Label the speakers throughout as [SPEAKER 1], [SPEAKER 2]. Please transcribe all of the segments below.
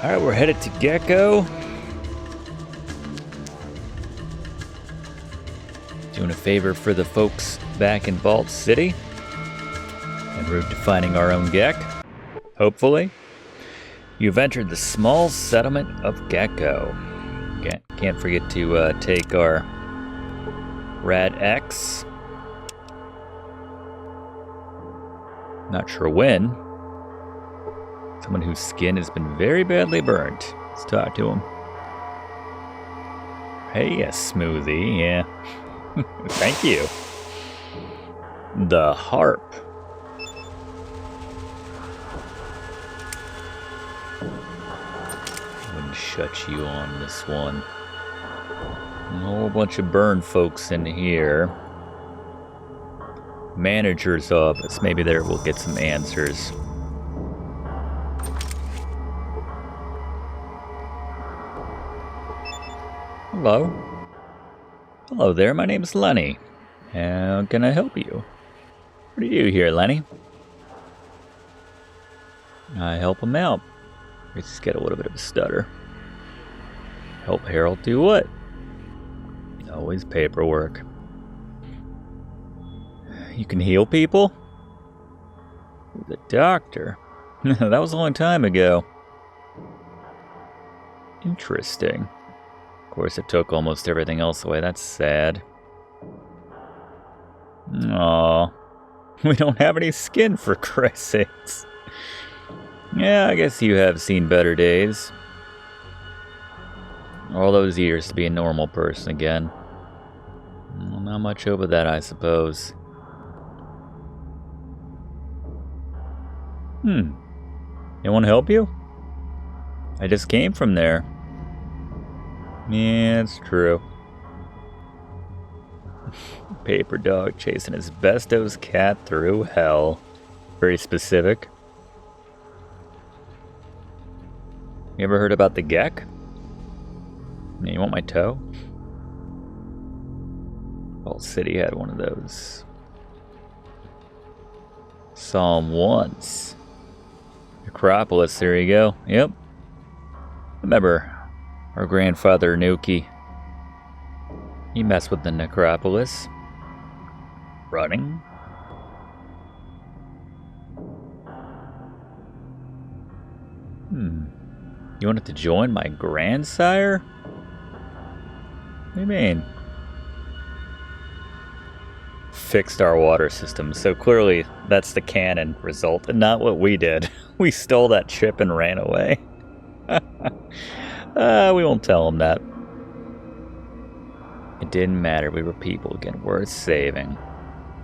[SPEAKER 1] Alright, we're headed to Gecko. Doing a favor for the folks back in Vault City. En route to finding our own Gek. Hopefully. You've entered the small settlement of Gecko. Can't forget to take our Rad X. Not sure when. Someone whose skin has been very badly burnt. Let's talk to him. Hey, a smoothie, yeah. Thank you. The harp. Wouldn't shut you on this one. A whole bunch of burn folks in here. Manager's office. Maybe there we'll get some answers. Hello. Hello there, my name's Lenny. How can I help you? What do you do here, Lenny? I help him out. Let's just get a little bit of a stutter. Help Harold do what? Always paperwork. You can heal people? The doctor? That was a long time ago. Interesting. Of course, it took almost everything else away. That's sad. Aww. We don't have any skin, for Christ's sakes. Yeah, I guess you have seen better days. All those years to be a normal person again. Well, not much over that, I suppose. Anyone help you? I just came from there. Yeah, it's true. Paper dog chasing asbestos cat through hell. Very specific. You ever heard about the Gek? You want my toe? Vault City had one of those. Saw him once. Acropolis, there you go. Yep. Remember our grandfather Nukie. He messed with the necropolis. Running. You wanted to join my grandsire? What do you mean? Fixed our water system, so clearly that's the canon result and not what we did. We stole that chip and ran away. We won't tell him that. It didn't matter, we were people again, worth saving.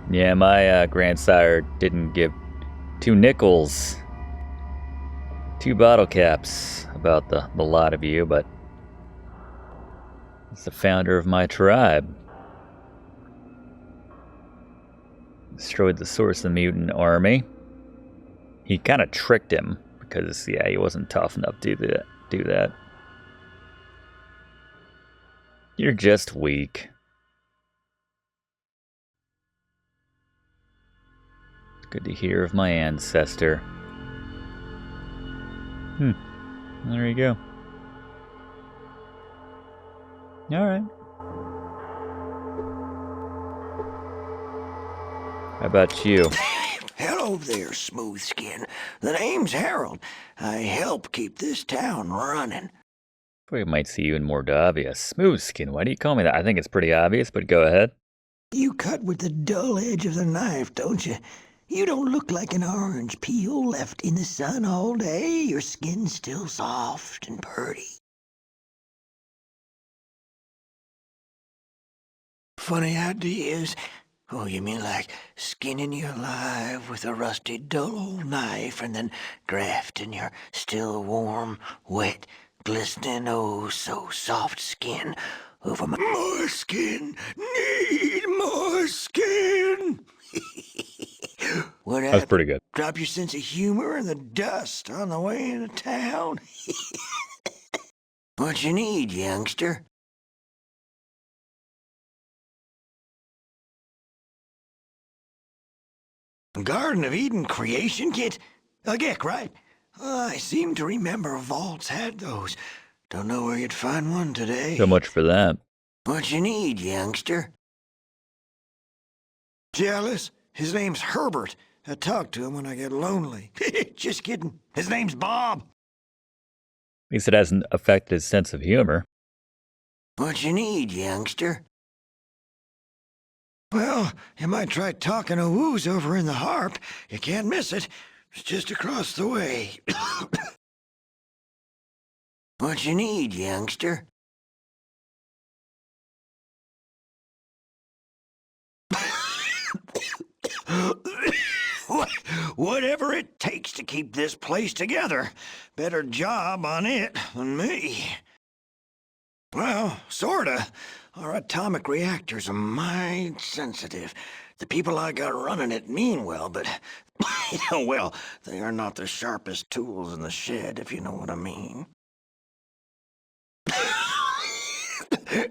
[SPEAKER 1] Yeah, my grandsire didn't give 2 nickels, 2 bottle caps about the lot of you, but he's the founder of my tribe. Destroyed the source of the mutant army. He kind of tricked him because, yeah, he wasn't tough enough to do that. You're just weak. It's good to hear of my ancestor. There you go. Alright. How about you?
[SPEAKER 2] Hello there, smooth skin. The name's Harold. I help keep this town running.
[SPEAKER 1] We might see you in more obvious. Smooth skin, why do you call me that? I think it's pretty obvious, but go ahead.
[SPEAKER 2] You cut with the dull edge of the knife, don't you? You don't look like an orange peel left in the sun all day. Your skin's still soft and purty. Funny ideas. Oh, you mean like skinning you alive with a rusty, dull old knife and then grafting your still warm, wet, glistening, oh so soft skin over my... More skin! Need more skin! What
[SPEAKER 1] That was pretty good.
[SPEAKER 2] Drop your sense of humor in the dust on the way into town? What you need, youngster? Garden of Eden creation kit? A Gek, right? I seem to remember vaults had those. Don't know where you'd find one today.
[SPEAKER 1] So much for that.
[SPEAKER 2] What you need, youngster? Jealous? His name's Herbert. I talk to him when I get lonely. Just kidding. His name's Bob.
[SPEAKER 1] At least it hasn't affected his sense of humor.
[SPEAKER 2] What you need, youngster? Well, you might try talking to Woo's over in the Harp. You can't miss it. It's just across the way. What you need, youngster? Whatever it takes to keep this place together. Better job on it than me. Well, sorta. Our atomic reactors are mighty sensitive. The people I got running it mean well, but, well, they are not the sharpest tools in the shed, if you know what I mean.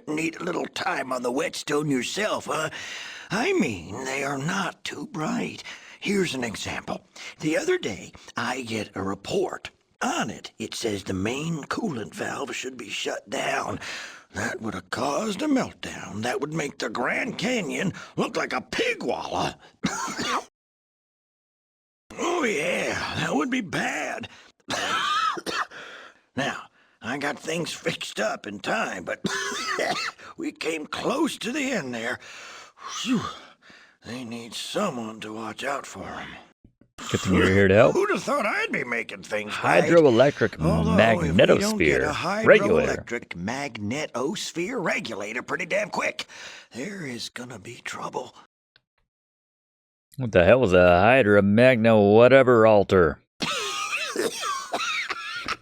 [SPEAKER 2] Need a little time on the whetstone yourself, huh? I mean, they are not too bright. Here's an example. The other day, I get a report. On it, it says the main coolant valve should be shut down. That would have caused a meltdown. That would make the Grand Canyon look like a pig wallah. Oh, yeah, that would be bad. Now, I got things fixed up in time, but we came close to the end there. Whew. They need someone to watch out for them.
[SPEAKER 1] Good thing you're here to help.
[SPEAKER 2] Who'd have thought I'd be making things right?
[SPEAKER 1] Hydroelectric
[SPEAKER 2] Although,
[SPEAKER 1] magnetosphere regulator.
[SPEAKER 2] Hydroelectric magnetosphere regulator pretty damn quick. There is gonna be trouble.
[SPEAKER 1] What the hell was a Hydra Magno whatever alter?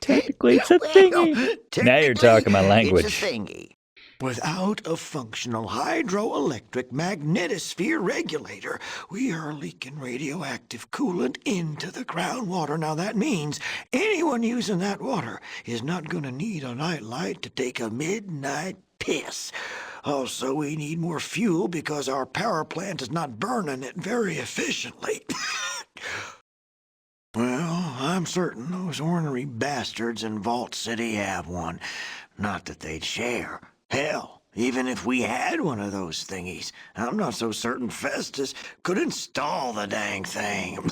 [SPEAKER 1] Technically, it's a thingy. Now you're talking my language.
[SPEAKER 2] It's a thingy. Without a functional hydroelectric magnetosphere regulator, we are leaking radioactive coolant into the groundwater. Now that means anyone using that water is not going to need a nightlight to take a midnight piss. Also, we need more fuel because our power plant is not burning it very efficiently. Well, I'm certain those ornery bastards in Vault City have one. Not that they'd share. Hell, even if we had one of those thingies, I'm not so certain Festus could install the dang thing.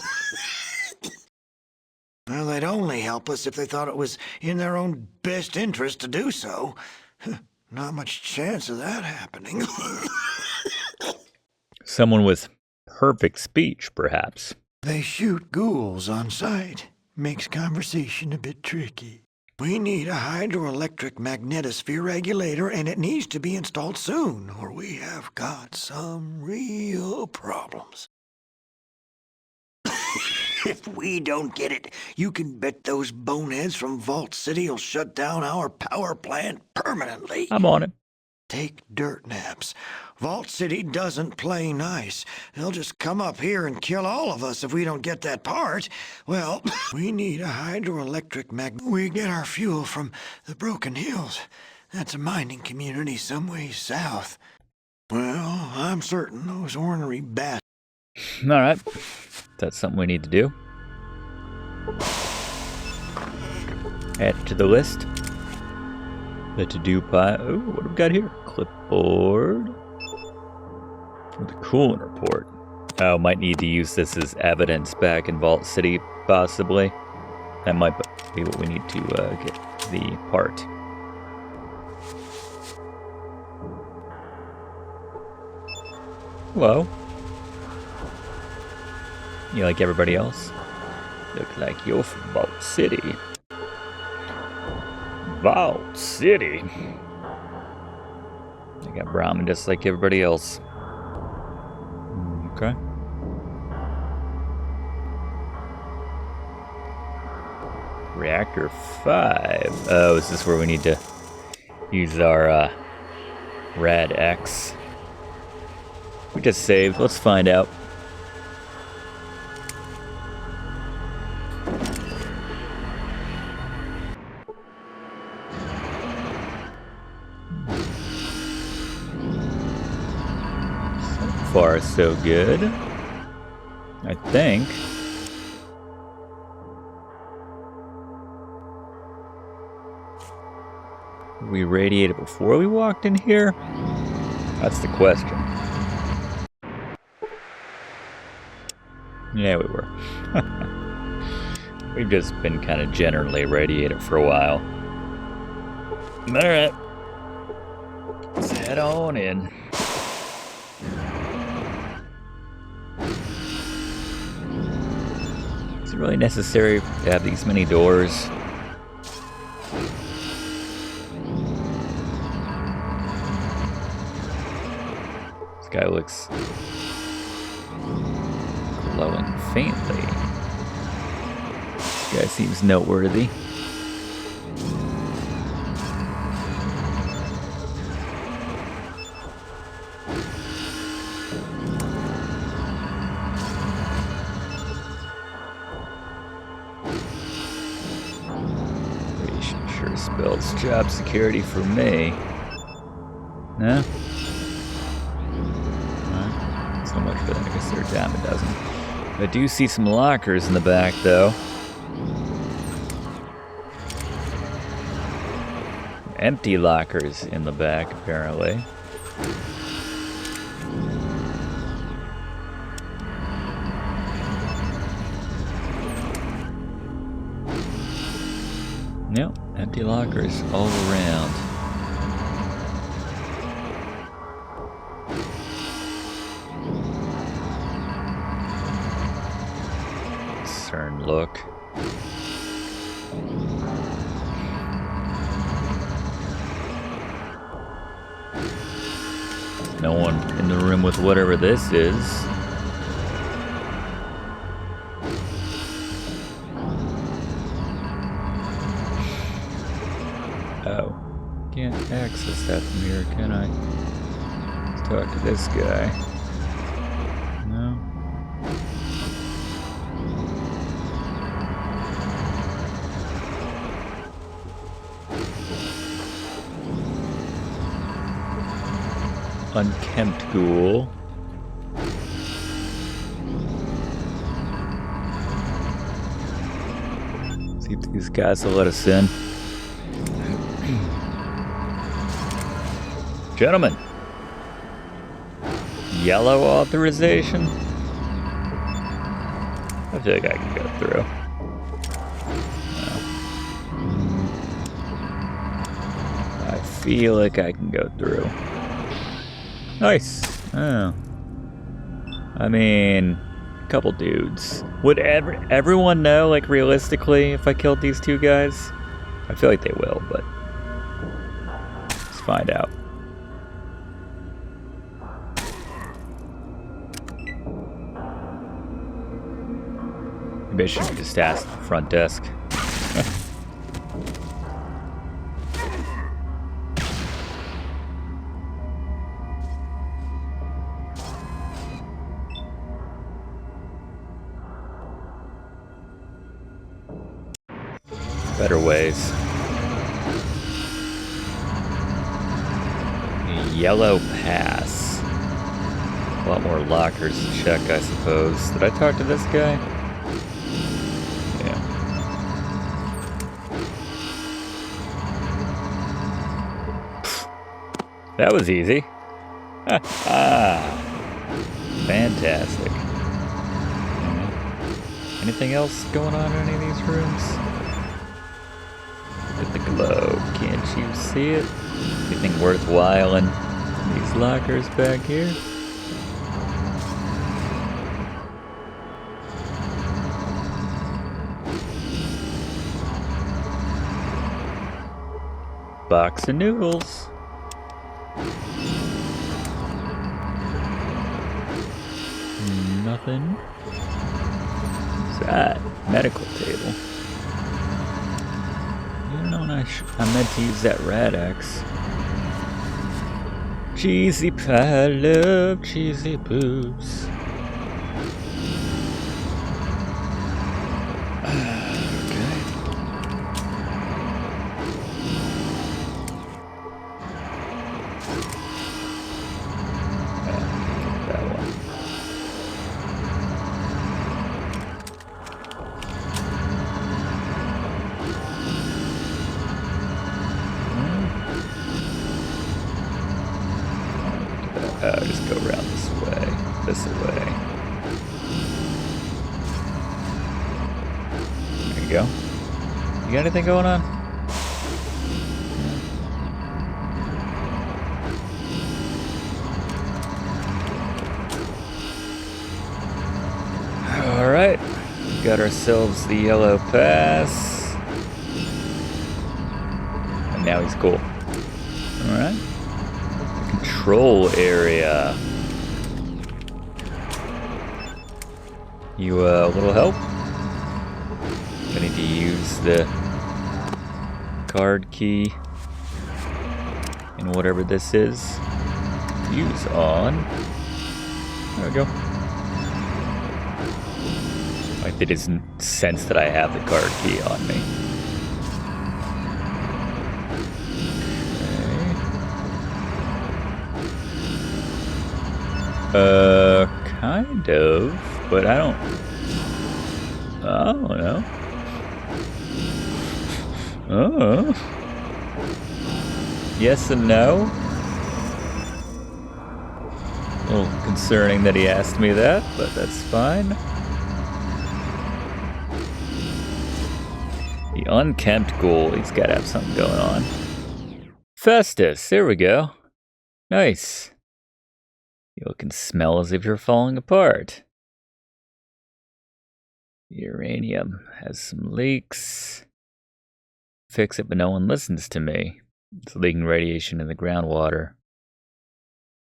[SPEAKER 2] Well, they'd only help us if they thought it was in their own best interest to do so. Not much chance of that happening.
[SPEAKER 1] Someone with perfect speech, perhaps.
[SPEAKER 2] They shoot ghouls on sight. Makes conversation a bit tricky. We need a hydroelectric magnetosphere regulator, and it needs to be installed soon, or we have got some real problems. If we don't get it, you can bet those boneheads from Vault City will shut down our power plant permanently.
[SPEAKER 1] I'm on it.
[SPEAKER 2] Take dirt naps. Vault City doesn't play nice. They'll just come up here and kill all of us if we don't get that part. Well, we need a hydroelectric We get our fuel from the Broken Hills. That's a mining community some ways south. Well, I'm certain those ornery bastards.
[SPEAKER 1] All right. That's something we need to do. Add it to the list. The to-do pile. Oh, what do we got here? Clipboard. The coolant report. Oh, might need to use this as evidence back in Vault City, possibly. That might be what we need to get the part. Hello. You like everybody else? Look like you're from Vault City. Vault City. I got Brahmin just like everybody else. Okay. Reactor 5. Oh, is this where we need to use our Rad X? We just saved. Let's find out. So far, so good. I think. Were we radiated before we walked in here? That's the question. Yeah, we were. We've just been kind of generally radiated for a while. Alright. Let's head on in. Is it really necessary to have these many doors? This guy looks glowing faintly. This guy seems noteworthy. Sure spells job security for me. No? So much for that. I guess they're a dime a dozen. I do see some lockers in the back, though. Empty lockers in the back, apparently. Yep, empty lockers all around. Concerned look. No one in the room with whatever this is. Oh, can't access that from here, can I? Let's talk to this guy. No. Unkempt ghoul. See if these guys will let us in. Gentlemen, yellow authorization? I feel like I can go through. No. I feel like I can go through. Nice. Oh. I mean, a couple dudes. Would everyone know, like, realistically, if I killed these two guys? I feel like they will, but let's find out. Maybe I should just ask the front desk. Better ways. Yellow pass. A lot more lockers to check, I suppose. Did I talk to this guy? Yeah. That was easy. Fantastic. Anything else going on in any of these rooms? At the glow, can't you see it? Anything worthwhile in these lockers back here? Box of noodles. Nothing. What's that? Medical table. You know, I meant to use that rad axe. Cheesy pie, love cheesy boobs. Okay. That one. Just go around this way. This way. There you go. You got anything going on? Alright. Got ourselves the yellow pass. And now he's cool. Alright. Control area. You, a little help? I need to use the card key in whatever this is. Use on. There we go. Like, they didn't sense that I have the card key on me. Kind of, but I don't know. Oh. Yes and no. A little concerning that he asked me that, but that's fine. The unkempt ghoul, he's gotta have something going on. Festus, here we go. Nice. You can smell as if you're falling apart. Uranium has some leaks. Fix it, but no one listens to me. It's leaking radiation in the groundwater.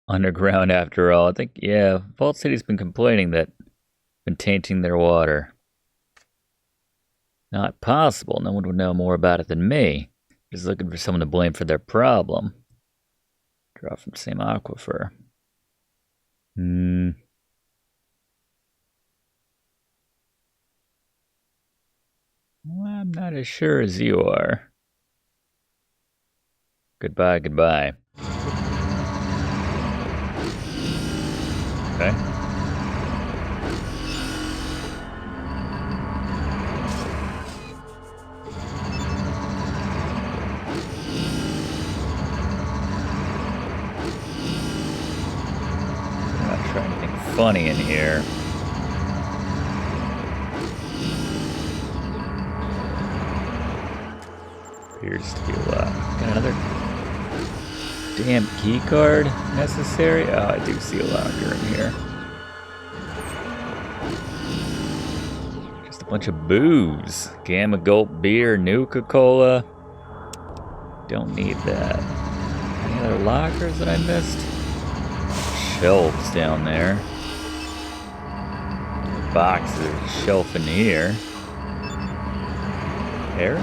[SPEAKER 1] Underground, after all. I think, yeah, Vault City's been complaining that been tainting their water. Not possible. No one would know more about it than me. Just looking for someone to blame for their problem. Draw from the same aquifer. Well, I'm not as sure as you are. Goodbye, goodbye. Okay. I'm not trying anything funny in here. Appears to be got another damn key card necessary. Oh, I do see a locker in here. Just a bunch of booze. Gamma Gulp beer, Nuka Cola. Don't need that. Any other lockers that I missed? Shelves down there. Boxes, shelf in here. Air?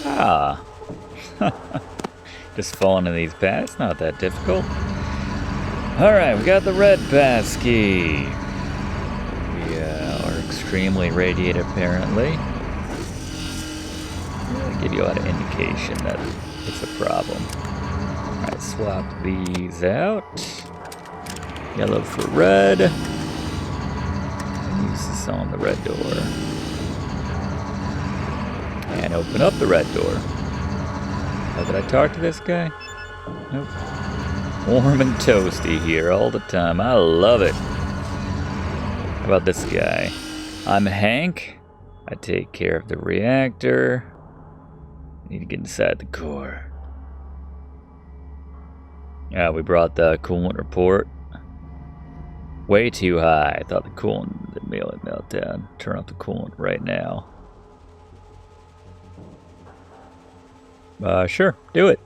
[SPEAKER 1] Ah. Just fall into these paths, not that difficult. Alright, we got the red pass key. We are extremely radiated, apparently. I'll give you a lot of indication that it's a problem. Alright, swap these out. Yellow for red. And use this on the red door. And open up the red door. Oh, did I talk to this guy? Nope. Warm and toasty here all the time. I love it. How about this guy? I'm Hank. I take care of the reactor. I need to get inside the core. Yeah, we brought the coolant report. Way too high. I thought the coolant would melt down. Turn off the coolant right now. Sure, do it.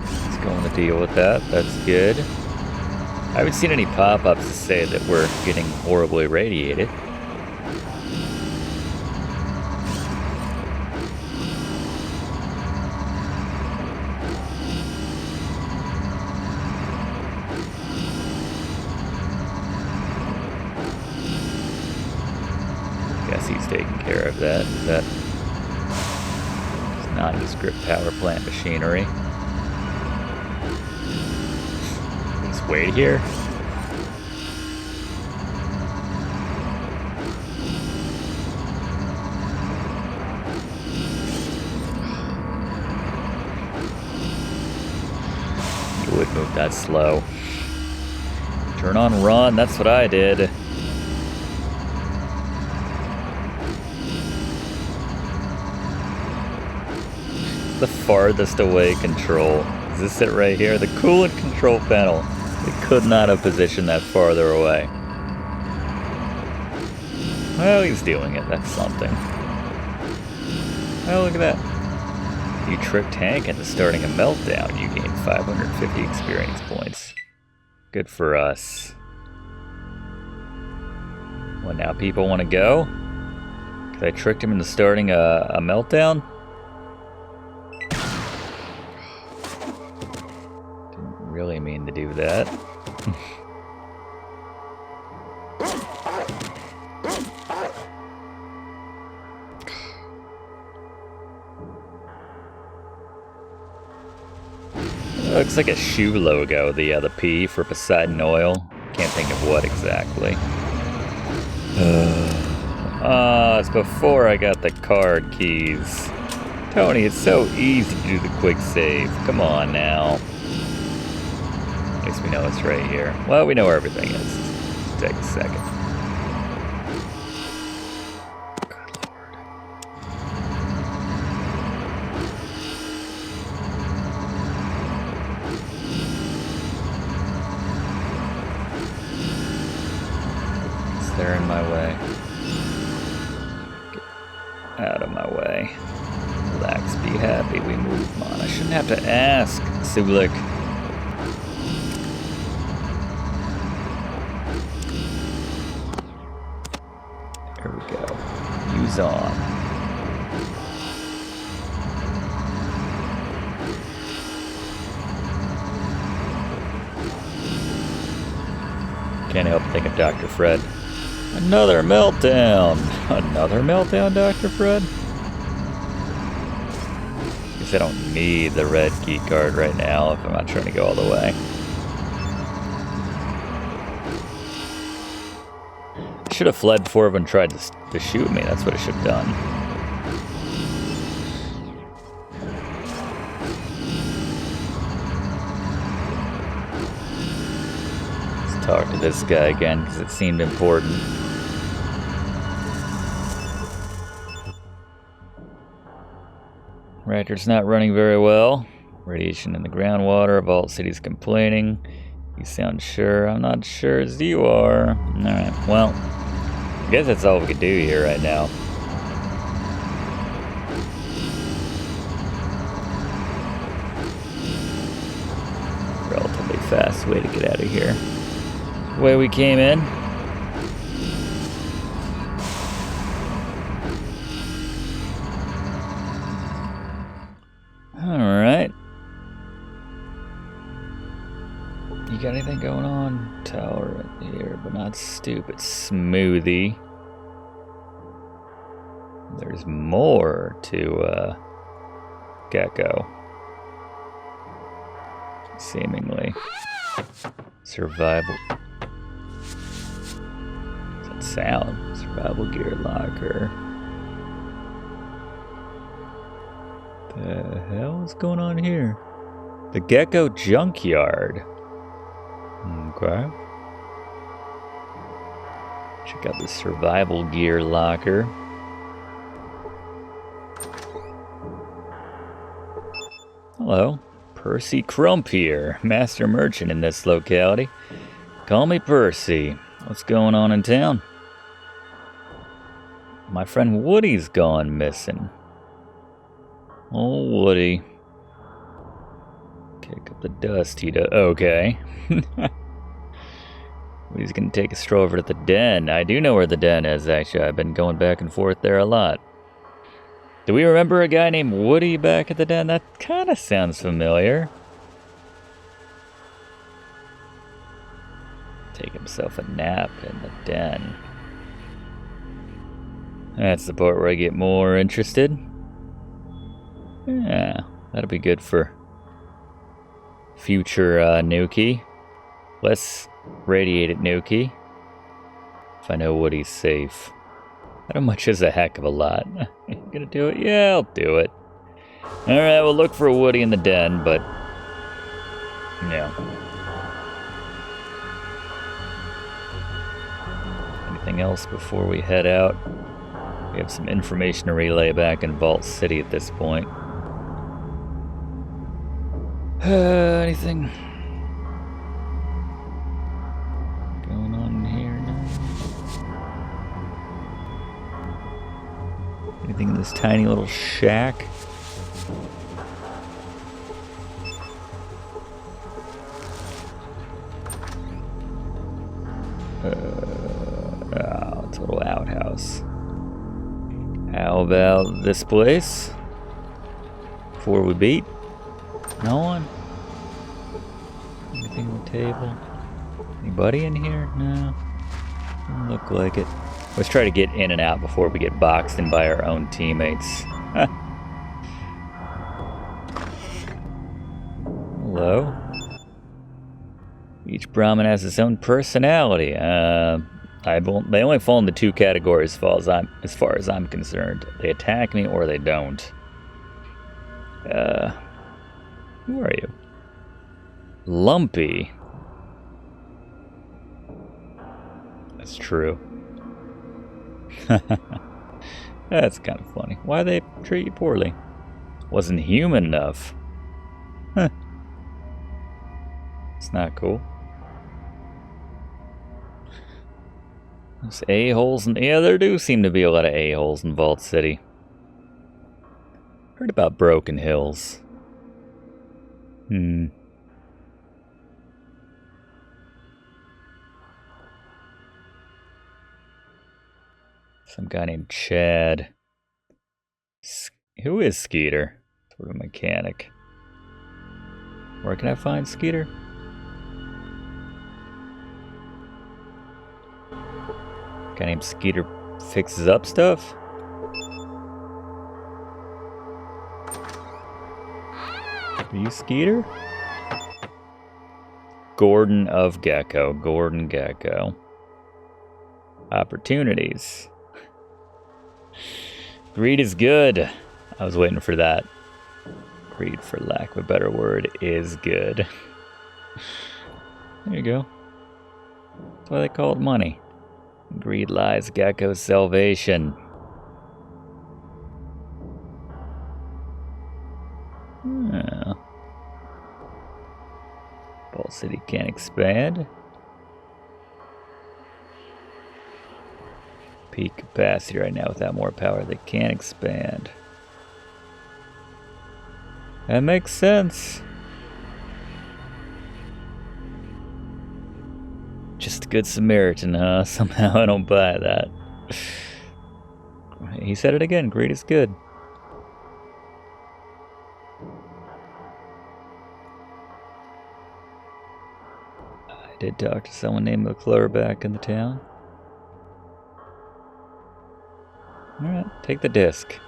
[SPEAKER 1] Let's go on the deal with that. That's good. I haven't seen any pop-ups to say that we're getting horribly irradiated. He's taking care of that. That is nondescript power plant machinery. Just wait here. that slow. Turn on run, that's what I did. The farthest away control. Is this it right here? The coolant control panel. We could not have positioned that farther away. Well, he's doing it. That's something. Oh, look at that. You tricked Hank into starting a meltdown. You gained 550 experience points. Good for us. Well, now people want to go? Because I tricked him into starting a meltdown? Didn't really mean to do that. Looks like a shoe logo, the P for Poseidon Oil. Can't think of what exactly. It's before I got the card keys. Tony, it's so easy to do the quick save. Come on now. At least we know it's right here. Well, we know where everything is. Just take a second. Good Lord. They're in my way. Get out of my way. Relax, be happy, we move on. I shouldn't have to ask, Sulik. There we go. Use on. Can't help think of Dr. Fred. Another meltdown! Another meltdown, Dr. Fred? Guess I don't need the red key card right now if I'm not trying to go all the way. I should have fled before everyone tried to shoot me. That's what I should have done. Let's talk to this guy again because it seemed important. Reactor's not running very well. Radiation in the groundwater. Vault City's complaining. You sound sure. I'm not sure as you are. Alright, well, I guess that's all we could do here right now. Relatively fast way to get out of here. The way we came in. Alright. You got anything going on? Tower right here, but not stupid. Smoothie. There's more to Gecko. Seemingly. Survival. What's that sound? Survival gear locker. The hell is going on here? The Gecko junkyard. Okay. Check out the survival gear locker. Hello, Percy Crump here, master merchant in this locality. Call me Percy. What's going on in town? My friend Woody's gone missing. Oh, Woody. Kick up the dust, he does. Okay. Woody's gonna take a stroll over to the den. I do know where the den is, actually. I've been going back and forth there a lot. Do we remember a guy named Woody back at the den? That kind of sounds familiar. Take himself a nap in the den. That's the part where I get more interested. Yeah, that'll be good for future Nukie. Less radiated Nukie. If I know Woody's safe. Not much is a heck of a lot. You gonna do it? Yeah, I'll do it. Alright, we'll look for Woody in the den, but... yeah. Anything else before we head out? We have some information to relay back in Vault City at this point. Anything going on in here now? Anything in this tiny little shack? It's a little outhouse. How about this place? Before we beat? No one? Anything on the table? Anybody in here? No. Doesn't look like it. Let's try to get in and out before we get boxed in by our own teammates. Hello? Each Brahmin has its own personality. They only fall into two categories as far as I'm concerned. They attack me or they don't. Who are you? Lumpy. That's true. That's kind of funny. Why they treat you poorly? Wasn't human enough. Huh. It's not cool. There's a-holes and yeah, there do seem to be a lot of a-holes in Vault City. Heard about Broken Hills. Some guy named Chad. Who is Skeeter? Sort of a mechanic. Where can I find Skeeter? Guy named Skeeter fixes up stuff? Are you Skeeter? Gordon of Gecko. Gordon Gecko. Opportunities. Greed is good. I was waiting for that. Greed, for lack of a better word, is good. There you go. That's why they call it money. Greed lies Gecko's salvation. Vault City can't expand. Peak capacity right now. Without more power, they can't expand. That makes sense. Just a good Samaritan, huh? Somehow I don't buy that. He said it again. Greed is good. I did talk to someone named McClure back in the town. Alright, take the disc.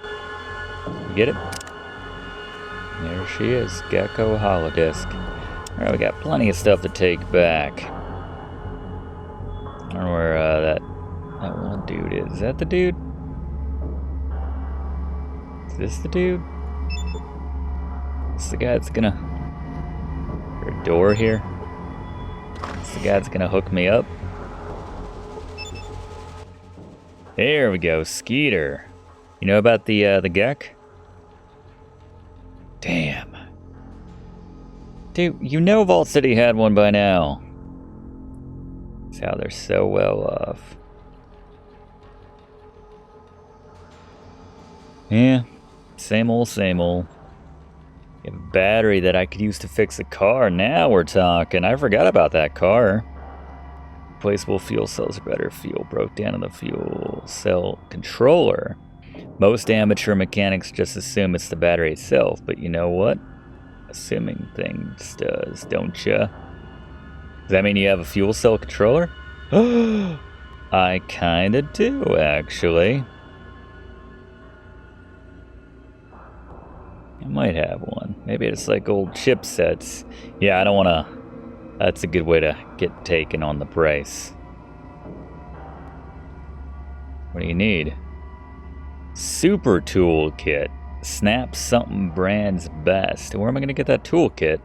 [SPEAKER 1] You get it? There she is, Gecko Holodisc. Alright, we got plenty of stuff to take back. I don't know where that one dude is. Is that the dude? Is this the dude? Is the guy that's gonna... Is there a door here? Is the guy that's gonna hook me up? There we go, Skeeter. You know about the Gek? Damn. Dude, you know Vault City had one by now. That's how they're so well off. Yeah, same old, same old. You have a battery that I could use to fix a car. Now we're talking. I forgot about that car. Replaceable fuel cells are better. Fuel broke down in the fuel cell controller. Most amateur mechanics just assume it's the battery itself, but you know what? Assuming things does, don't ya? Does that mean you have a fuel cell controller? I kinda do, actually. I might have one. Maybe it's like old chipsets. Yeah, I don't wanna... That's a good way to get taken on the price. What do you need? Super toolkit. Snap something brand's best. Where am I going to get that toolkit?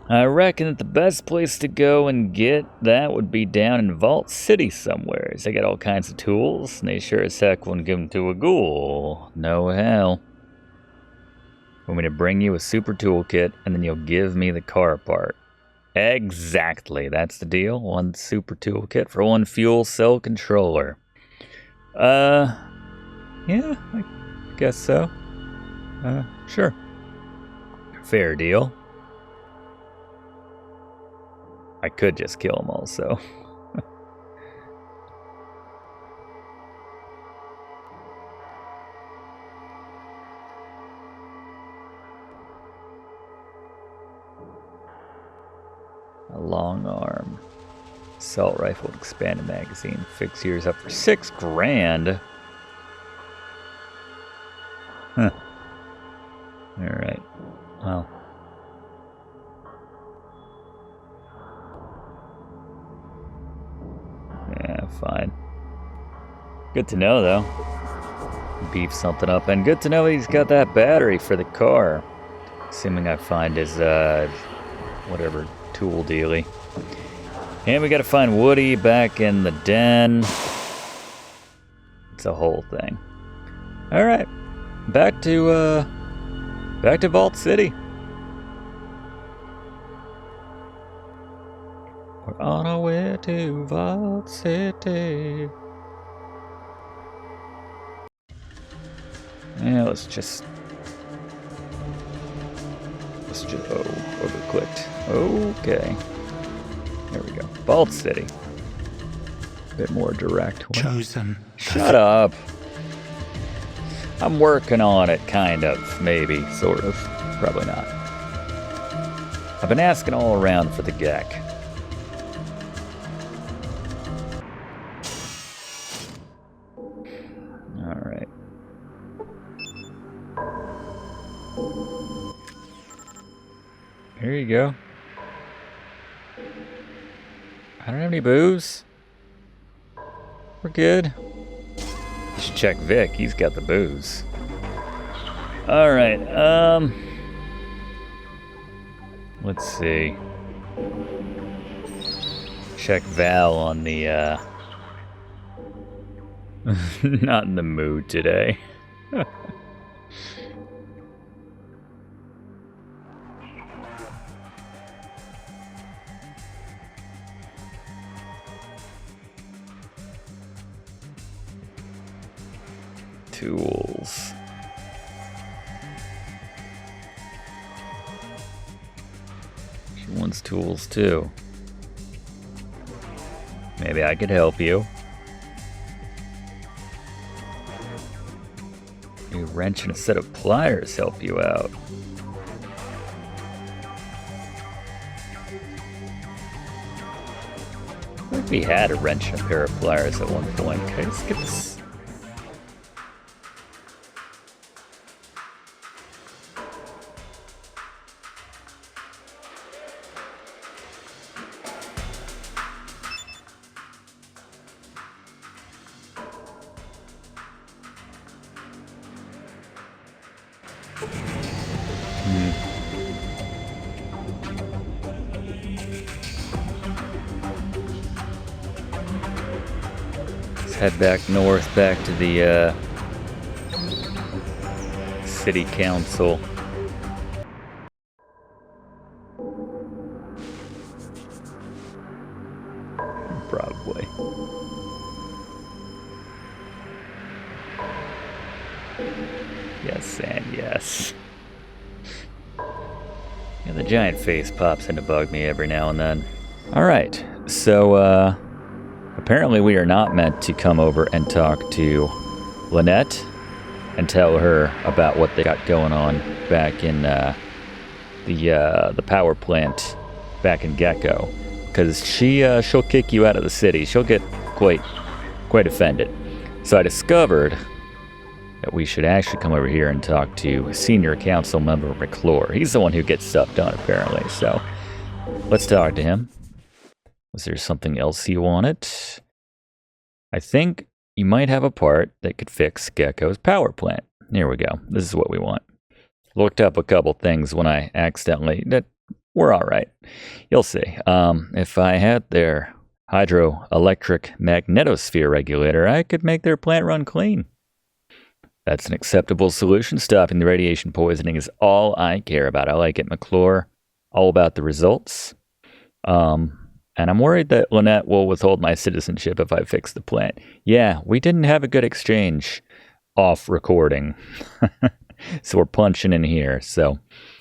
[SPEAKER 1] I reckon that the best place to go and get that would be down in Vault City somewhere. They got all kinds of tools, and they sure as heck wouldn't give them to a ghoul. No hell. Want me to bring you a super toolkit, and then you'll give me the car part. Exactly, that's the deal. One super toolkit for one fuel cell controller. Yeah, I guess so. Sure. Fair deal. I could just kill him also. A long arm. Assault rifle with expanded magazine. Fix yours up for $6,000. Huh. Alright. Well. Yeah, fine. Good to know, though. Beef something up. And good to know he's got that battery for the car. Assuming I find his, whatever tool dealy. And we gotta find Woody back in the den. It's a whole thing. Alright. Back to Vault City. We're on our way to Vault City. Yeah, let's just overclicked. Okay. There we go. Vault City. Bit more direct.
[SPEAKER 3] Chosen.
[SPEAKER 1] Shut up. I'm working on it, kind of. Maybe. Sort of. Probably not. I've been asking all around for the Gecko. Alright. Here you go. I don't have any booze. We're good. You should check Vic. He's got the booze. Alright, let's see. Check Val on the, not in the mood today. Tools. She wants tools too. Maybe I could help you. A wrench and a set of pliers help you out. I think we had a wrench and a pair of pliers at one point. Can I just get this? Head back north, back to the city council. Probably. Yes and yes. Yeah, the giant face pops in to bug me every now and then. Alright, so apparently we are not meant to come over and talk to Lynette and tell her about what they got going on back in the power plant back in Gecko, because she'll kick you out of the city. She'll get quite offended. So I discovered that we should actually come over here and talk to senior council member McClure. He's the one who gets stuff done apparently. So let's talk to him. Was there something else you wanted? I think you might have a part that could fix Gecko's power plant. Here we go. This is what we want. Looked up a couple things when I accidentally... we're all right. You'll see. If I had their hydroelectric magnetosphere regulator, I could make their plant run clean. That's an acceptable solution. Stopping the radiation poisoning is all I care about. I like it, McClure. All about the results. And I'm worried that Lynette will withhold my citizenship if I fix the plant. Yeah, we didn't have a good exchange off recording. So we're punching in here. So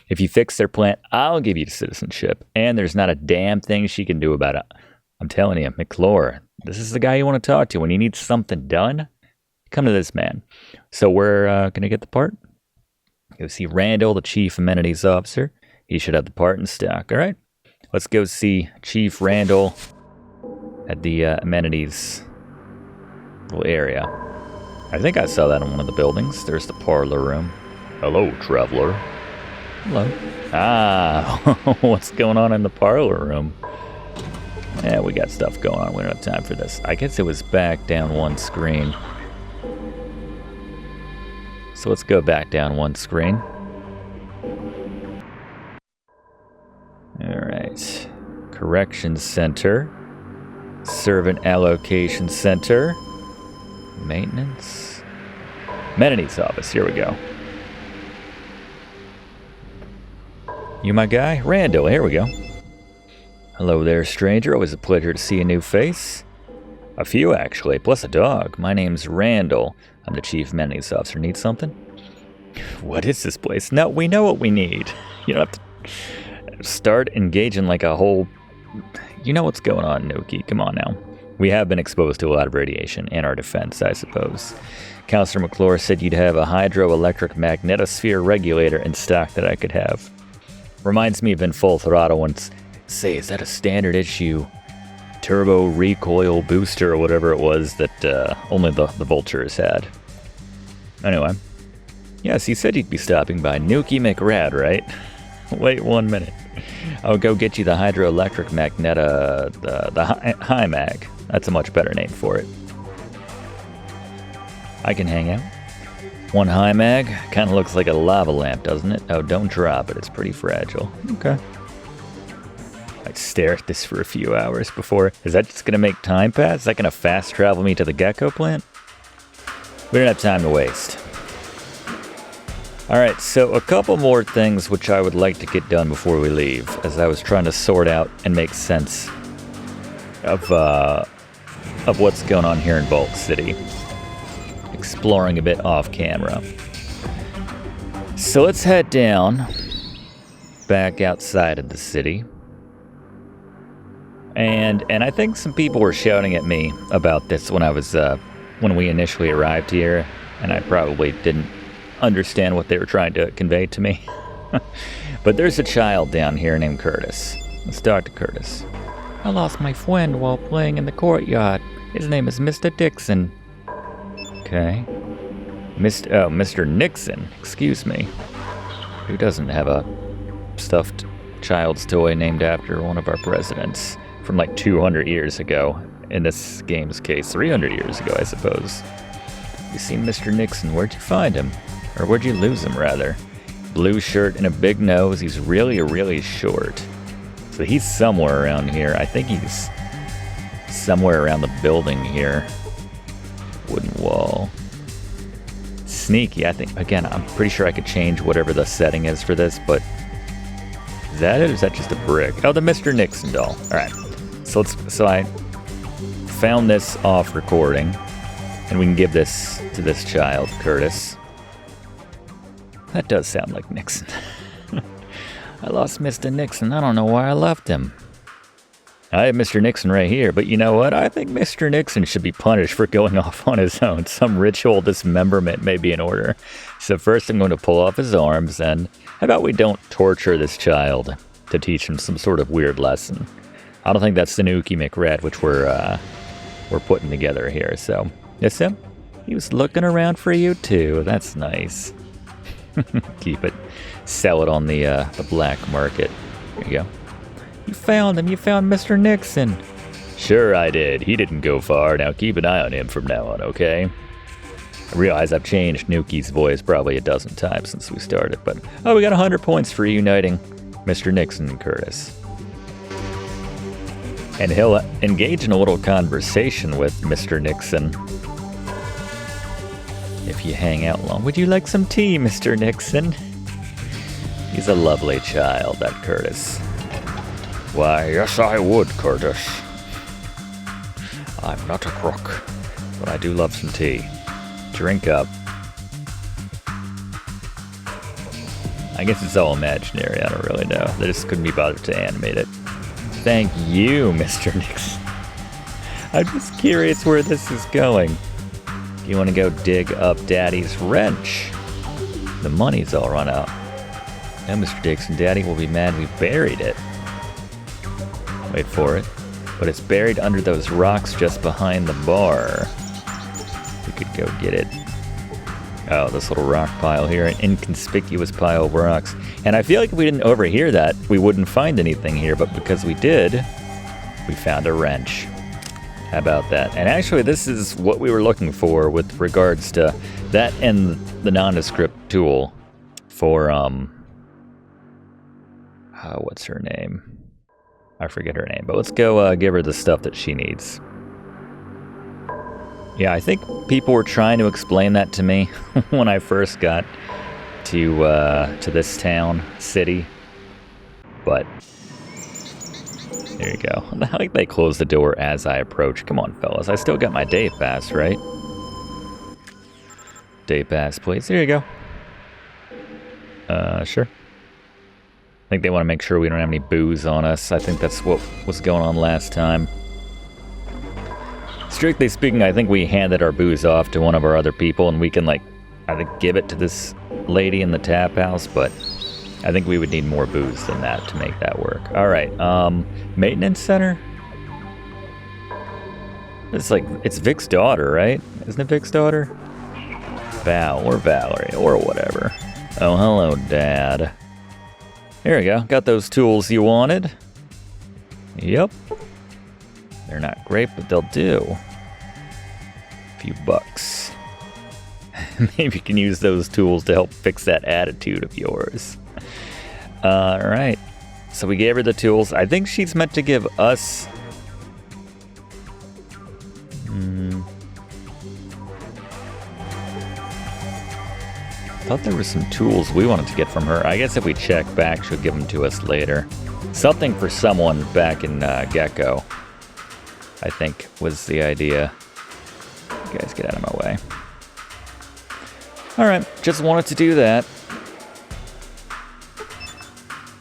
[SPEAKER 1] if you fix their plant, I'll give you citizenship. And there's not a damn thing she can do about it. I'm telling you, McClure, this is the guy you want to talk to. When you need something done, come to this man. So we're going to get the part. Go see Randall, the Chief Amenities Officer. He should have the part in stock, all right? Let's go see Chief Randall at the amenities little area. I think I saw that in one of the buildings. There's the parlor room. Hello, traveler. Hello. Ah, what's going on in the parlor room? Yeah, we got stuff going on. We don't have time for this. I guess it was back down one screen. So let's go back down one screen. Alright. Corrections Center. Servant Allocation Center. Maintenance. Amenities Office. Here we go. You my guy? Randall. Here we go. Hello there, stranger. Always a pleasure to see a new face. A few, actually, plus a dog. My name's Randall. I'm the Chief Amenities Officer. Need something? What is this place? No, we know what we need. You don't have to start engaging like a whole... You know what's going on, Nukie. Come on now. We have been exposed to a lot of radiation and our defense, I suppose. Counselor McClure said you'd have a hydroelectric magnetosphere regulator in stock that I could have. Reminds me of in Full Throttle once. Say, is that a standard issue turbo recoil booster or whatever it was that only the Vultures had? Anyway. Yes, he said he'd be stopping by. Nukie McRad, right? Wait 1 minute. I'll go get you the hydroelectric the high mag. That's a much better name for it. I can hang out. One high mag. Kind of looks like a lava lamp, doesn't it? Oh, don't drop it. It's pretty fragile. Okay. I'd stare at this for a few hours before. Is that just going to make time pass? Is that going to fast travel me to the Gecko plant? We don't have time to waste. Alright, so a couple more things which I would like to get done before we leave, as I was trying to sort out and make sense of what's going on here in Vault City. Exploring a bit off camera. So let's head down, back outside of the city. And I think some people were shouting at me about this when I was when we initially arrived here, and I probably didn't understand what they were trying to convey to me. But there's a child down here named Curtis. Let's talk to Curtis. I lost my friend while playing in the courtyard. His name is Mr. Dixon. Okay. Mr. Nixon. Excuse me. Who doesn't have a stuffed child's toy named after one of our presidents from like 200 years ago? In this game's case, 300 years ago, I suppose. You seen Mr. Nixon? Where'd you find him? Or where'd you lose him, rather? Blue shirt and a big nose. He's really short. So he's somewhere around here. I think he's somewhere around the building here. Wooden wall. Sneaky, I think. Again, I'm pretty sure I could change whatever the setting is for this, but... Is that it, or is that just a brick? Oh, the Mr. Nixon doll. Alright. So I found this off recording. And we can give this to this child, Curtis. That does sound like Nixon. I lost Mr. Nixon. I don't know why I left him. I have Mr. Nixon right here, but you know what? I think Mr. Nixon should be punished for going off on his own. Some ritual dismemberment may be in order. So first I'm going to pull off his arms, and how about we don't torture this child to teach him some sort of weird lesson? I don't think that's the Nukie McRad, which we're putting together here, so... Yes, him? He was looking around for you, too. That's nice. Keep it. Sell it on the black market. There you go. You found him. You found Mr. Nixon. Sure I did. He didn't go far. Now keep an eye on him from now on, okay? I realize I've changed Nukie's voice probably a dozen times since we started, but... Oh, we got 100 points for reuniting Mr. Nixon, Curtis. And he'll engage in a little conversation with Mr. Nixon. If you hang out long. Would you like some tea, Mr. Nixon? He's a lovely child, that Curtis. Why, yes I would, Curtis. I'm not a crook, but I do love some tea. Drink up. I guess it's all imaginary, I don't really know. They just couldn't be bothered to animate it. Thank you, Mr. Nixon. I'm just curious where this is going. You want to go dig up Daddy's wrench? The money's all run out. Now, Mr. Dixon, Daddy will be mad we buried it. Wait for it. But it's buried under those rocks just behind the bar. We could go get it. Oh, this little rock pile here, an inconspicuous pile of rocks. And I feel like if we didn't overhear that, we wouldn't find anything here, but because we did, we found a wrench. How about that? And actually, this is what we were looking for with regards to that and the nondescript tool for, what's her name? I forget her name, but let's go give her the stuff that she needs. Yeah, I think people were trying to explain that to me when I first got to this town, city. But there you go. I like they closed the door as I approach. Come on, fellas. I still got my day pass, right? Day pass, please. There you go. Sure. I think they want to make sure we don't have any booze on us. I think that's what was going on last time. Strictly speaking, I think we handed our booze off to one of our other people, and we can, like, I think give it to this lady in the tap house, but I think we would need more booze than that to make that work. All right, maintenance center? It's like, it's Vic's daughter, right? Isn't it Vic's daughter? Val, or Valerie, or whatever. Oh, hello, Dad. There we go. Got those tools you wanted. Yep. They're not great, but they'll do. A few bucks. Maybe you can use those tools to help fix that attitude of yours. Alright. So we gave her the tools. I think she's meant to give us... I thought there were some tools we wanted to get from her. I guess if we check back, she'll give them to us later. Something for someone back in Gecko, I think, was the idea. You guys get out of my way. Alright, just wanted to do that.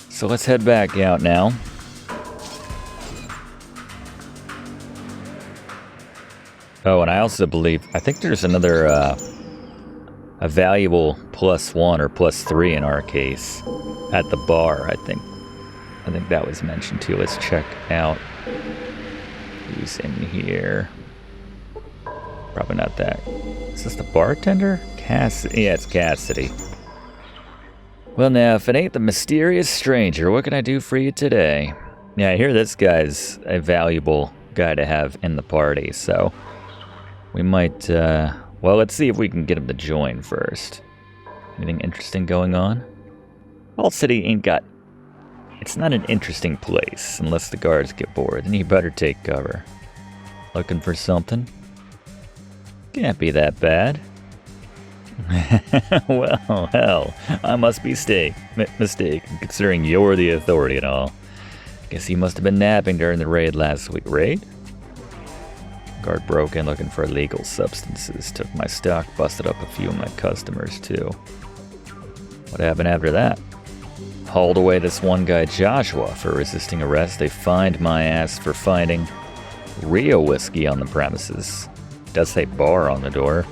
[SPEAKER 1] So let's head back out now. Oh, and I also believe, I think there's another, a valuable +1 or +3 in our case at the bar, I think. I think that was mentioned too. Let's check out who's in here. Probably not that. Is this the bartender? Cassidy. Yeah, it's Cassidy. Well, now, if it ain't the mysterious stranger, what can I do for you today? Yeah, I hear this guy's a valuable guy to have in the party, so we might, well, let's see if we can get him to join first. Anything interesting going on? Vault City ain't got... It's not an interesting place unless the guards get bored, then you better take cover. Looking for something? Can't be that bad. Well, hell, I must be mistaken, considering you're the authority and all. Guess he must have been napping during the raid last week. Raid? Guard broke in looking for illegal substances. Took my stock, busted up a few of my customers, too. What happened after that? Hauled away this one guy, Joshua, for resisting arrest. They fined my ass for finding real whiskey on the premises. Does say bar on the door.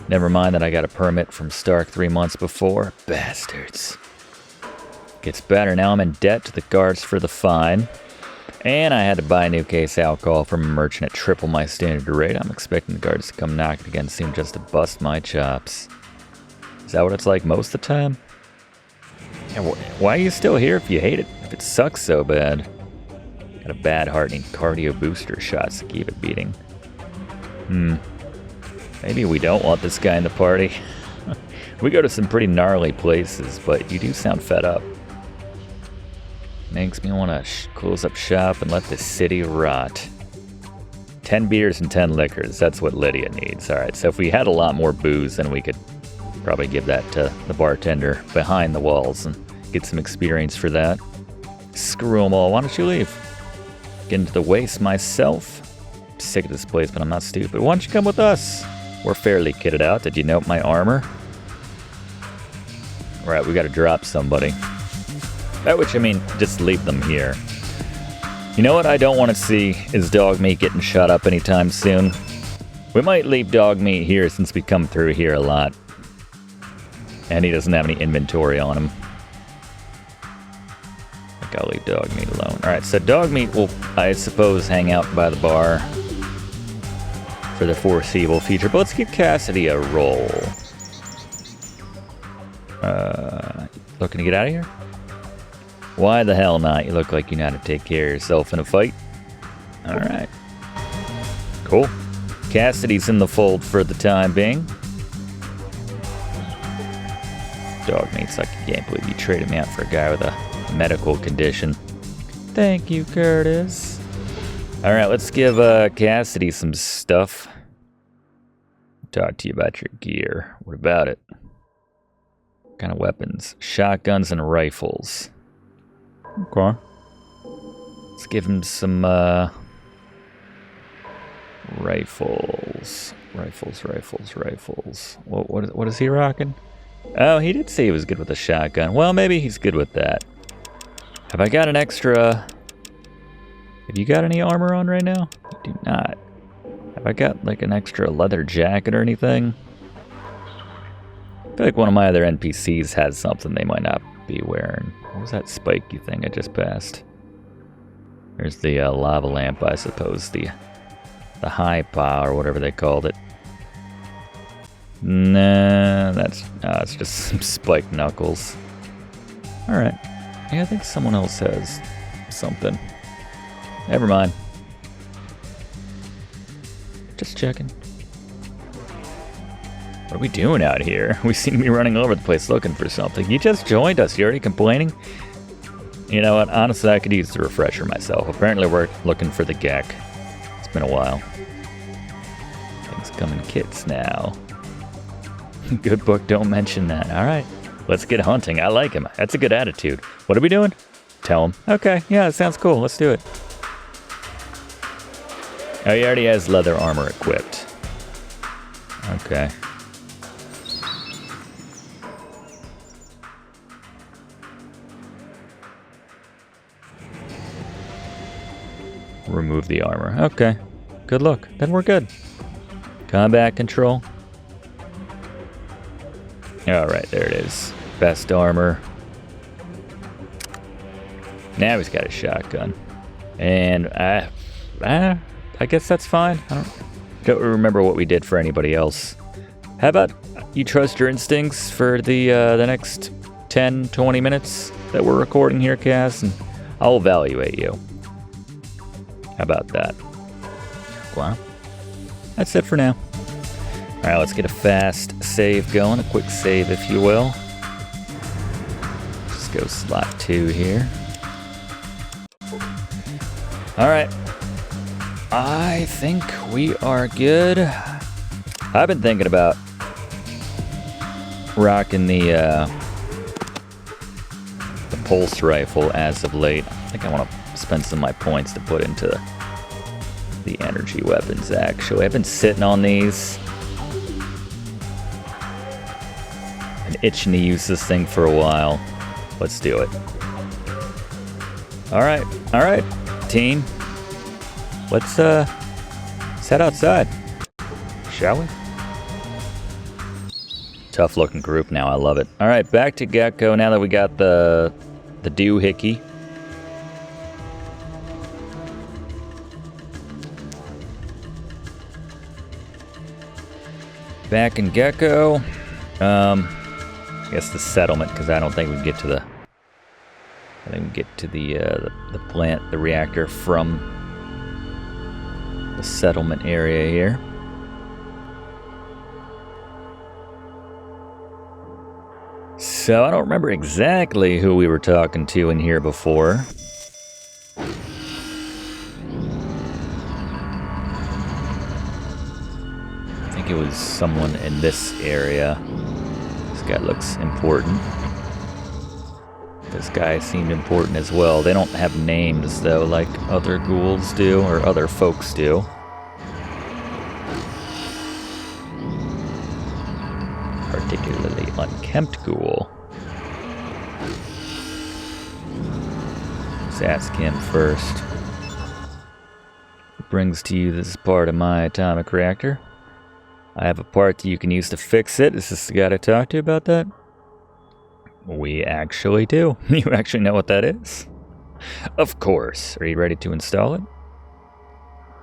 [SPEAKER 1] Never mind that I got a permit from Stark 3 months before. Bastards. Gets better. Now I'm in debt to the guards for the fine. And I had to buy a new case of alcohol from a merchant at triple my standard rate. I'm expecting the guards to come knocking again soon just to bust my chops. Is that what it's like most of the time? And why are you still here if you hate it? If it sucks so bad? Got a bad heart, need cardio booster shots to keep it beating. Maybe we don't want this guy in the party. We go to some pretty gnarly places, but you do sound fed up. Makes me want to close up shop and let the city rot. 10 beers and 10 liquors. That's what Lydia needs. Alright, so if we had a lot more booze, then we could probably give that to the bartender behind the walls and get some experience for that. Screw them all. Why don't you leave? Get into the waste myself. I'm sick of this place, but I'm not stupid. Why don't you come with us? We're fairly kitted out. Did you note my armor? Alright, we gotta drop somebody. By which I mean, just leave them here. You know what I don't want to see is Dogmeat getting shot up anytime soon. We might leave Dogmeat here since we come through here a lot. And he doesn't have any inventory on him. I think I'll leave Dogmeat alone. Alright, so Dogmeat will, I suppose, hang out by the bar for the foreseeable future. But let's give Cassidy a roll. Looking to get out of here? Why the hell not? You look like you know how to take care of yourself in a fight. Alright. Cool. Cassidy's in the fold for the time being. Dogmeat's like, I can't believe you traded me out for a guy with a medical condition. Thank you, Curtis. Alright, let's give Cassidy some stuff. Talk to you about your gear. What about it? What kind of weapons? Shotguns and rifles. Okay. Let's give him some rifles. Rifles. What is he rocking? Oh, he did say he was good with a shotgun. Well, maybe he's good with that. Have I got an extra... Have you got any armor on right now? I do not. Have I got like an extra leather jacket or anything? I feel like one of my other NPCs has something they might not be wearing. What was that spiky thing I just passed? There's the lava lamp, I suppose. The high power, or whatever they called it. Nah, it's just some spiked knuckles. Alright. Yeah, I think someone else has something. Never mind. Just checking. What are we doing out here? We seem to be running all over the place looking for something. You just joined us. You already complaining? You know what? Honestly, I could use the refresher myself. Apparently, we're looking for the Gecko. It's been a while. Things come in kits now. Good book, don't mention that. All right. Let's get hunting. I like him. That's a good attitude. What are we doing? Tell him. Okay. Yeah, that sounds cool. Let's do it. Oh, he already has leather armor equipped. Okay. Remove the armor. Okay. Good luck. Then we're good. Combat control. Alright, there it is. Best armor. Now he's got a shotgun. And I guess that's fine. I don't remember what we did for anybody else. How about you trust your instincts for the next 10, 20 minutes that we're recording here, Cass, and I'll evaluate you. How about that? Wow. That's it for now. Alright, let's get a fast save going. A quick save, if you will. Just go slot 2 here. Alright. I think we are good. I've been thinking about rocking the pulse rifle as of late. I think I want to spend some of my points to put into the energy weapons, actually. I've been sitting on these. Been itching to use this thing for a while. Let's do it. Alright, team. Let's head outside. Shall we? Tough looking group now, I love it. Alright, back to Gecko now that we got the doohickey. Back in Gecko. I guess the settlement, because I don't think we can get to the... I think we get to the plant, the reactor from the settlement area here. So I don't remember exactly who we were talking to in here before. I think it was someone in this area. This guy looks important. This guy seemed important as well. They don't have names though, like other ghouls do, or other folks do. Particularly unkempt ghoul. Let's ask him first. What brings to you this part of my atomic reactor? I have a part that you can use to fix it. Is this the guy to talk to about that? We actually do. You actually know what that is? Of course. Are you ready to install it?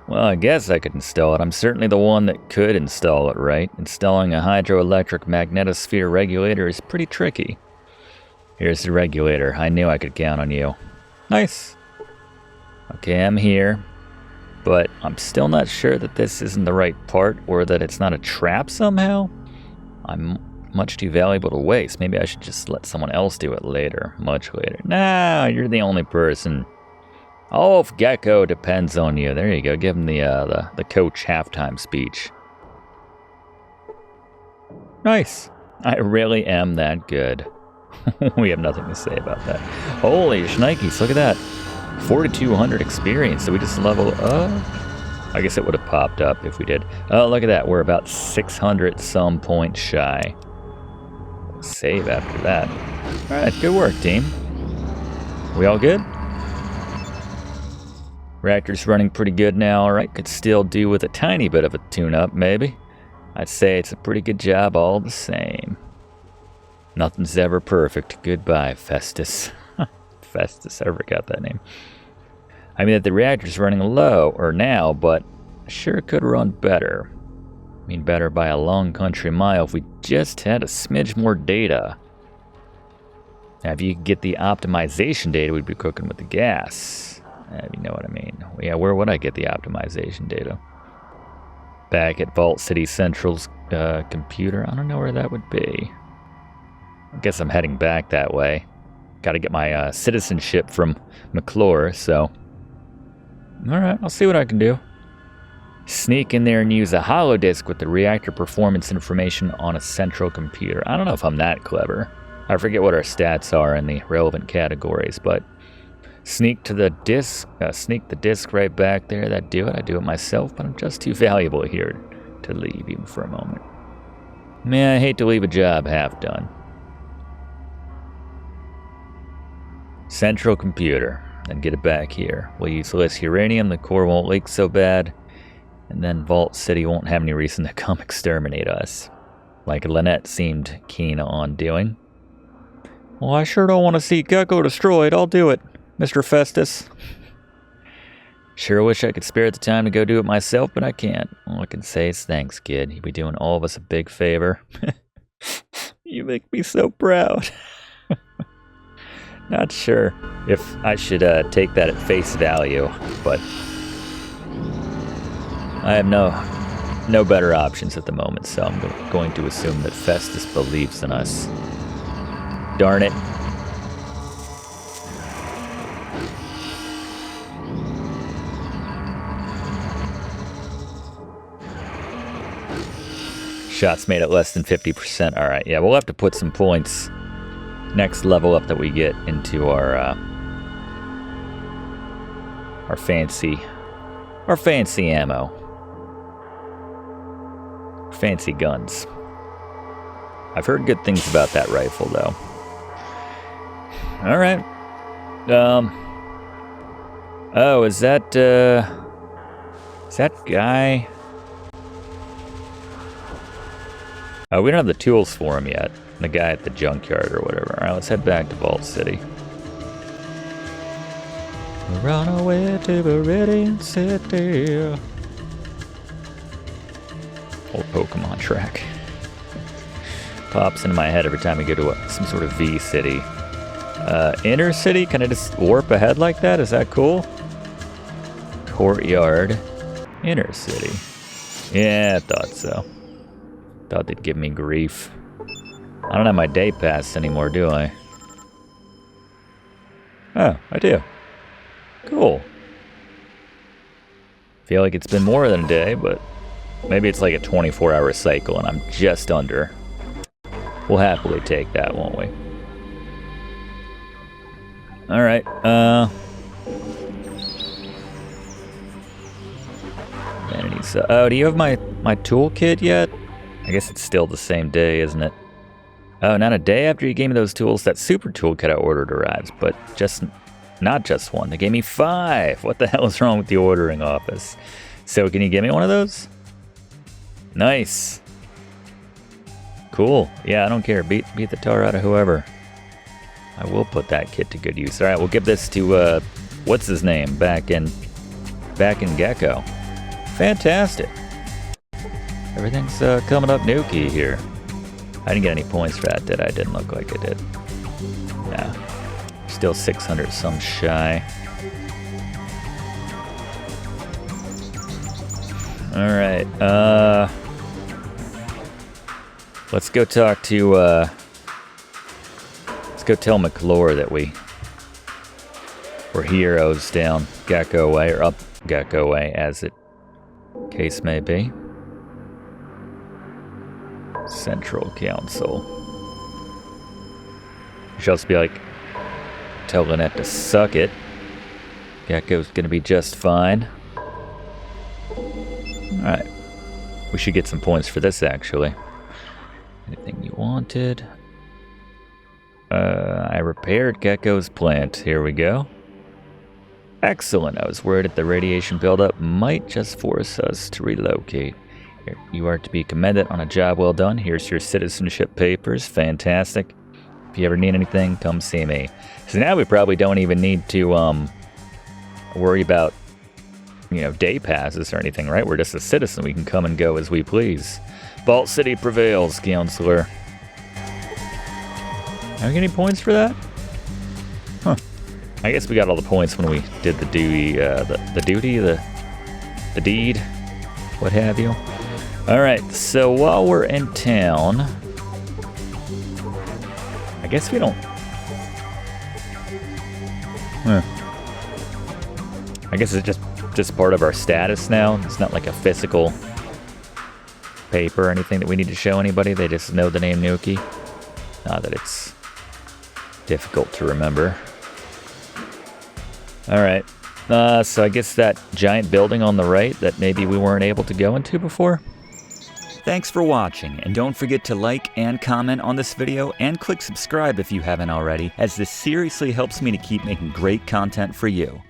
[SPEAKER 1] Well, I guess I could install it. I'm certainly the one that could install it, right? Installing a hydroelectric magnetosphere regulator is pretty tricky. Here's the regulator. I knew I could count on you. Nice. Okay, I'm here. But I'm still not sure that this isn't the right part or that it's not a trap somehow. I'm much too valuable to waste. Maybe I should just let someone else do it later. Much later. Nah, you're the only person. All of Gecko depends on you. There you go. Give him the coach halftime speech. Nice. I really am that good. We have nothing to say about that. Holy shnikes, look at that. 4,200 experience. So we just level up. I guess it would have popped up if we did. Oh, look at that. We're about 600 some points shy. Save after that. Alright, good work, team. We all good? Reactor's running pretty good now, alright. Could still do with a tiny bit of a tune-up, maybe. I'd say it's a pretty good job all the same. Nothing's ever perfect. Goodbye, Festus. Festus, I forgot that name. I mean that the reactor's running low, or now, but sure could run better. I mean better by a long country mile if we just had a smidge more data. Now if you could get the optimization data, we'd be cooking with the gas. If you know what I mean. Yeah, where would I get the optimization data? Back at Vault City Central's computer. I don't know where that would be. I guess I'm heading back that way. Gotta get my citizenship from McClure, so... Alright, I'll see what I can do. Sneak in there and use a holodisk with the reactor performance information on a central computer. I don't know if I'm that clever. I forget what our stats are in the relevant categories, but... Sneak the disk right back there. That'd do it. I do it myself, but I'm just too valuable here to leave even for a moment. Man, I hate to leave a job half done. Central computer. Then get it back here. We'll use less uranium. The core won't leak so bad. And then Vault City won't have any reason to come exterminate us. Like Lynette seemed keen on doing. Well, I sure don't want to see Gecko destroyed. I'll do it, Mr. Festus. Sure wish I could spare the time to go do it myself, but I can't. All I can say is thanks, kid. You'll be doing all of us a big favor. You make me so proud. Not sure if I should take that at face value, but I have no better options at the moment, so I'm going to assume that Festus believes in us. Darn it. Shots made at less than 50%. Alright, yeah, we'll have to put some points next level up that we get into our fancy ammo. Fancy guns. I've heard good things about that rifle though. Alright. Oh, is that guy? Oh, we don't have the tools for him yet. The guy at the junkyard or whatever. Alright, let's head back to Vault City. Run away to Brigands City. Old Pokemon track. Pops into my head every time we go to some sort of V city. Inner city? Can I just warp ahead like that? Is that cool? Courtyard. Inner city. Yeah, I thought so. Thought they'd give me grief. I don't have my day pass anymore, do I? Oh, I do. Cool. Feel like it's been more than a day, but maybe it's like a 24-hour cycle and I'm just under. We'll happily take that, won't we? Alright, vanities. Oh, do you have my toolkit yet? I guess it's still the same day, isn't it? Oh, not a day after you gave me those tools, that super toolkit I ordered arrives, but not just one. They gave me 5. What the hell is wrong with the ordering office? So can you give me one of those? Nice. Cool. Yeah, I don't care. Beat the tar out of whoever. I will put that kit to good use. All right, we'll give this to what's his name back in Gecko. Fantastic. Everything's coming up Nukie here. I didn't get any points for that, did I? Didn't look like I did. Yeah. Still 600 some shy. All right. Let's go talk to let's go tell McClure that we're heroes down Gecko way, or up Gecko way, as it case may be. Central Council. You should also be like, tell Lynette to suck it. Gecko's gonna be just fine. Alright. We should get some points for this, actually. Anything you wanted? I repaired Gecko's plant. Here we go. Excellent. I was worried that the radiation buildup might just force us to relocate. Here, you are to be commended on a job well done. Here's your citizenship papers. Fantastic. If you ever need anything, come see me. So now we probably don't even need to worry about, you know, day passes or anything, right? We're just a citizen. We can come and go as we please. Vault City prevails, Counselor. Are we getting points for that? Huh. I guess we got all the points when we did the duty, the deed, what have you. All right, so while we're in town, I guess we don't. I guess it's just part of our status now. It's not like a physical paper or anything that we need to show anybody. They just know the name Nukie. Not that it's difficult to remember. All right. So I guess that giant building on the right that maybe we weren't able to go into before.
[SPEAKER 3] Thanks for watching, and don't forget to like and comment on this video and click subscribe if you haven't already, as this seriously helps me to keep making great content for you.